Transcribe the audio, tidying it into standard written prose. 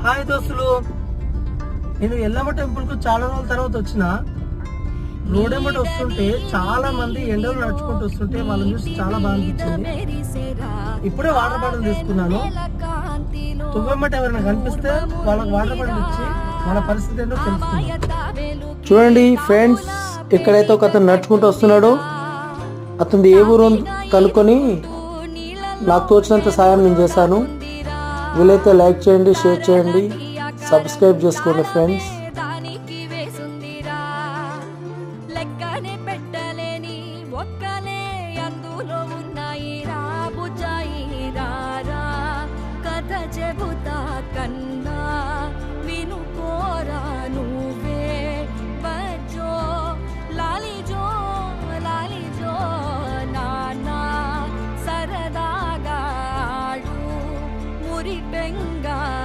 Hi దోస్తులు, నేను Yellamma temple కు చాలా రోజుల తర్వాత వచ్చిన. రోడ్ ఎమ్మట వస్తుంటే చాలా మంది ఎండలు నడుచుకుంటూ వస్తుంటే వాళ్ళని చూసి చాలా బాగా అనిపించింది. ఇప్పుడే వాటర్ బాటిల్ తీసుకున్నాను. తువ్వెమ్మట ఎవరైనా కనిపిస్తే వాళ్ళకి వాటర్ బాటిల్ ఇచ్చి వాళ్ళ పరిస్థితి ఏంటో తెలుసుకున్నాను. చూడండి ఫ్రెండ్స్, ఎక్కడైతే ఒక అతను నడుచుకుంటూ వస్తున్నాడో అతనిది ఏ ఊరు కనుక్కొని నాకు తోచినంత సాయం నేను చేశాను. వీలైతే లైక్ చేయండి, షేర్ చేయండి, సబ్స్క్రైబ్ చేసుకోండి ఫ్రెండ్స్. లెక్కనే పెట్టలేని ఒక్కలే అందులో ఉన్నాయి రా బుజ్జాయి రా కథ చెబుతా కన్ను